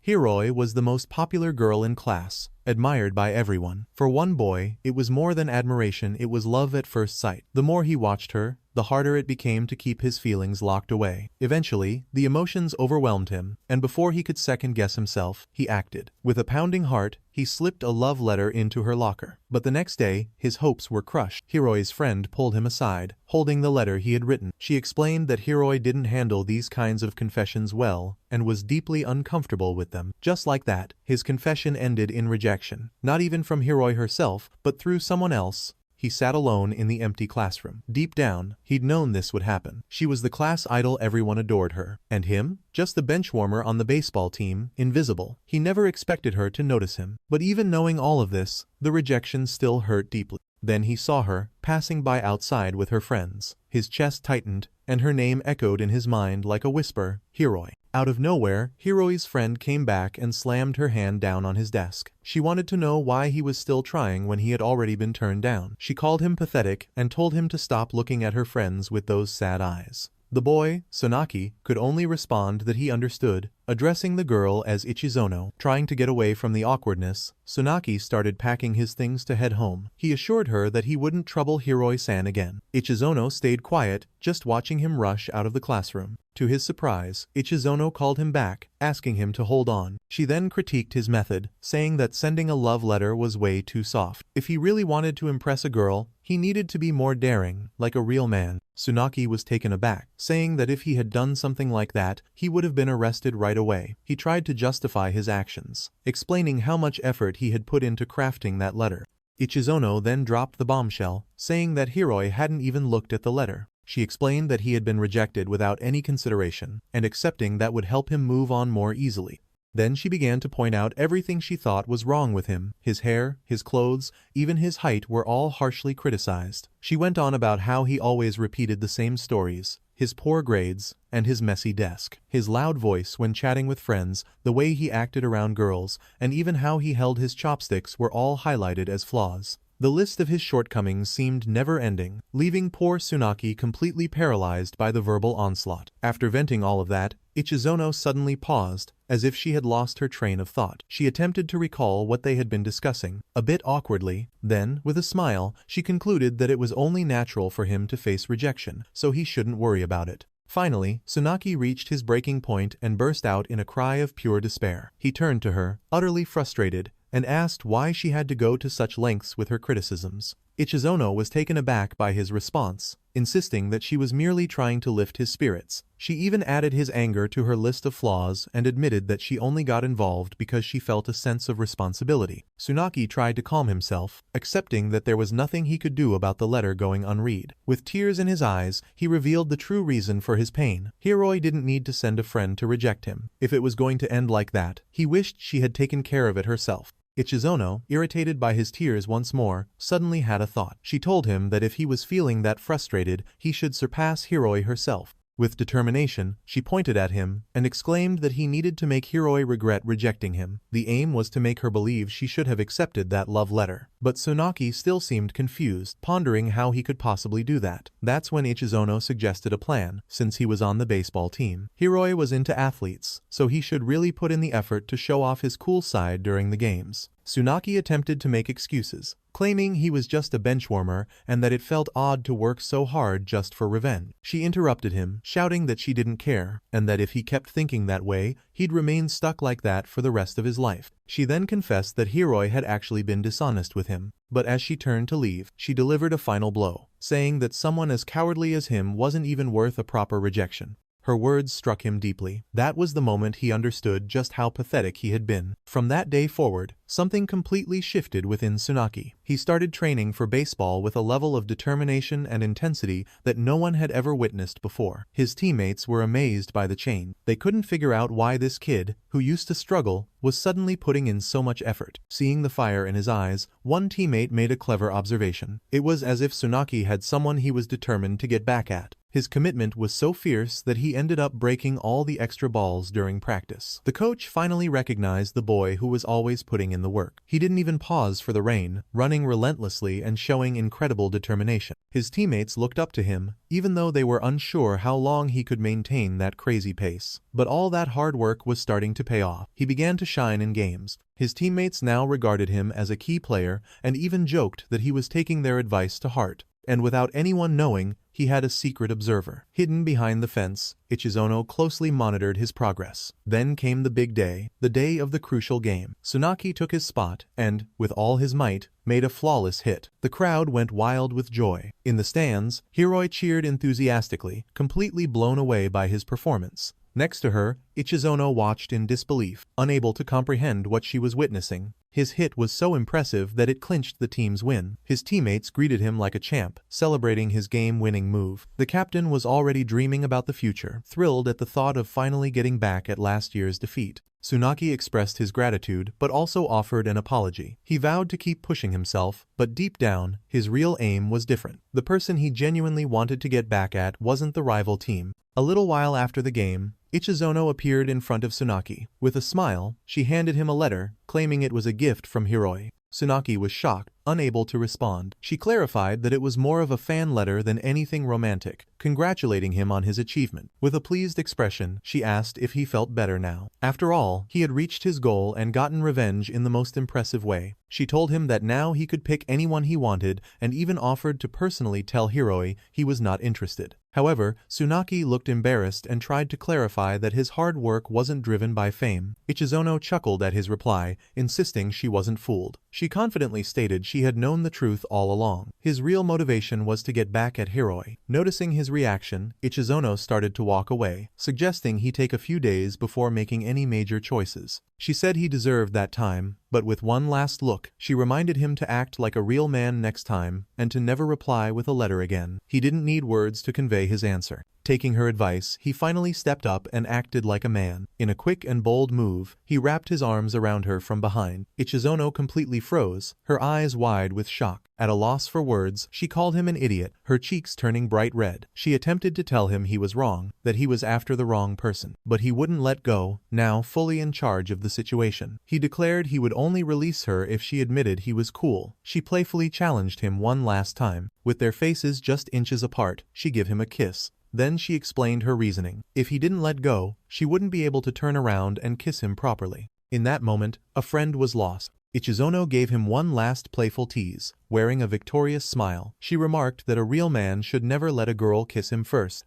Hiroi was the most popular girl in class, admired by everyone. For one boy, it was more than admiration, it was love at first sight. The more he watched her, the harder it became to keep his feelings locked away. Eventually, the emotions overwhelmed him, and before he could second-guess himself, he acted. With a pounding heart, he slipped a love letter into her locker. But the next day, his hopes were crushed. Hiroi's friend pulled him aside, holding the letter he had written. She explained that Hiroi didn't handle these kinds of confessions well, and was deeply uncomfortable with them. Just like that, his confession ended in rejection. Not even from Hiroi herself, but through someone else. He sat alone in the empty classroom. Deep down, he'd known this would happen. She was the class idol, everyone adored her. And him? Just the benchwarmer on the baseball team, invisible. He never expected her to notice him. But even knowing all of this, the rejection still hurt deeply. Then he saw her, passing by outside with her friends. His chest tightened, and her name echoed in his mind like a whisper, Hiroi. Out of nowhere, Hiroi's friend came back and slammed her hand down on his desk. She wanted to know why he was still trying when he had already been turned down. She called him pathetic and told him to stop looking at her friends with those sad eyes. The boy, Tsunaki, could only respond that he understood, addressing the girl as Ichizono. Trying to get away from the awkwardness, Tsunaki started packing his things to head home. He assured her that he wouldn't trouble Hiroi-san again. Ichizono stayed quiet, just watching him rush out of the classroom. To his surprise, Ichizono called him back, asking him to hold on. She then critiqued his method, saying that sending a love letter was way too soft. If he really wanted to impress a girl, he needed to be more daring, like a real man. Tsunaki was taken aback, saying that if he had done something like that, he would have been arrested right away. He tried to justify his actions, explaining how much effort he had put into crafting that letter. Ichizono then dropped the bombshell, saying that Hiroi hadn't even looked at the letter. She explained that he had been rejected without any consideration, and accepting that would help him move on more easily. Then she began to point out everything she thought was wrong with him. His hair, his clothes, even his height were all harshly criticized. She went on about how he always repeated the same stories, his poor grades, and his messy desk. His loud voice when chatting with friends, the way he acted around girls, and even how he held his chopsticks were all highlighted as flaws. The list of his shortcomings seemed never-ending, leaving poor Tsunaki completely paralyzed by the verbal onslaught. After venting all of that, Ichizono suddenly paused, as if she had lost her train of thought. She attempted to recall what they had been discussing, a bit awkwardly. Then, with a smile, she concluded that it was only natural for him to face rejection, so he shouldn't worry about it. Finally, Tsunaki reached his breaking point and burst out in a cry of pure despair. He turned to her, utterly frustrated, and asked why she had to go to such lengths with her criticisms. Ichizono was taken aback by his response, insisting that she was merely trying to lift his spirits. She even added his anger to her list of flaws and admitted that she only got involved because she felt a sense of responsibility. Tsunaki tried to calm himself, accepting that there was nothing he could do about the letter going unread. With tears in his eyes, he revealed the true reason for his pain. Hiroi didn't need to send a friend to reject him. If it was going to end like that, he wished she had taken care of it herself. Ichizono, irritated by his tears once more, suddenly had a thought. She told him that if he was feeling that frustrated, he should surpass Hiroi herself. With determination, she pointed at him and exclaimed that he needed to make Hiroi regret rejecting him. The aim was to make her believe she should have accepted that love letter. But Tsunaki still seemed confused, pondering how he could possibly do that. That's when Ichizono suggested a plan, since he was on the baseball team. Hiroi was into athletes, so he should really put in the effort to show off his cool side during the games. Tsunaki attempted to make excuses, claiming he was just a benchwarmer and that it felt odd to work so hard just for revenge. She interrupted him, shouting that she didn't care, and that if he kept thinking that way, he'd remain stuck like that for the rest of his life. She then confessed that Hiroi had actually been dishonest with him, but as she turned to leave, she delivered a final blow, saying that someone as cowardly as him wasn't even worth a proper rejection. Her words struck him deeply. That was the moment he understood just how pathetic he had been. From that day forward, something completely shifted within Tsunaki. He started training for baseball with a level of determination and intensity that no one had ever witnessed before. His teammates were amazed by the change. They couldn't figure out why this kid, who used to struggle, was suddenly putting in so much effort. Seeing the fire in his eyes, one teammate made a clever observation. It was as if Tsunaki had someone he was determined to get back at. His commitment was so fierce that he ended up breaking all the extra balls during practice. The coach finally recognized the boy who was always putting in the work. He didn't even pause for the rain, running relentlessly and showing incredible determination. His teammates looked up to him, even though they were unsure how long he could maintain that crazy pace. But all that hard work was starting to pay off. He began to shine in games. His teammates now regarded him as a key player and even joked that he was taking their advice to heart. And without anyone knowing, he had a secret observer. Hidden behind the fence, Ichizono closely monitored his progress. Then came the big day, the day of the crucial game. Tsunaki took his spot and, with all his might, made a flawless hit. The crowd went wild with joy. In the stands, Hiroi cheered enthusiastically, completely blown away by his performance. Next to her, Ichizono watched in disbelief, unable to comprehend what she was witnessing. His hit was so impressive that it clinched the team's win. His teammates greeted him like a champ, celebrating his game-winning move. The captain was already dreaming about the future, thrilled at the thought of finally getting back at last year's defeat. Tsunaki expressed his gratitude, but also offered an apology. He vowed to keep pushing himself, but deep down, his real aim was different. The person he genuinely wanted to get back at wasn't the rival team. A little while after the game, Ichizono appeared in front of Tsunaki. With a smile, she handed him a letter, claiming it was a gift from Hiroi. Tsunaki was shocked, unable to respond. She clarified that it was more of a fan letter than anything romantic, congratulating him on his achievement. With a pleased expression, she asked if he felt better now. After all, he had reached his goal and gotten revenge in the most impressive way. She told him that now he could pick anyone he wanted and even offered to personally tell Hiroi he was not interested. However, Tsunaki looked embarrassed and tried to clarify that his hard work wasn't driven by fame. Ichizono chuckled at his reply, insisting she wasn't fooled. She confidently stated she had known the truth all along. His real motivation was to get back at Hiroi. Noticing his reaction, Ichizono started to walk away, suggesting he take a few days before making any major choices. She said he deserved that time, but with one last look, she reminded him to act like a real man next time and to never reply with a letter again. He didn't need words to convey his answer. Taking her advice, he finally stepped up and acted like a man. In a quick and bold move, he wrapped his arms around her from behind. Ichizono completely froze, her eyes wide with shock. At a loss for words, she called him an idiot, her cheeks turning bright red. She attempted to tell him he was wrong, that he was after the wrong person. But he wouldn't let go, now fully in charge of the situation. He declared he would only release her if she admitted he was cool. She playfully challenged him one last time. With their faces just inches apart, she gave him a kiss. Then she explained her reasoning. If he didn't let go, she wouldn't be able to turn around and kiss him properly. In that moment, a friend was lost. Ichizono gave him one last playful tease. Wearing a victorious smile, she remarked that a real man should never let a girl kiss him first.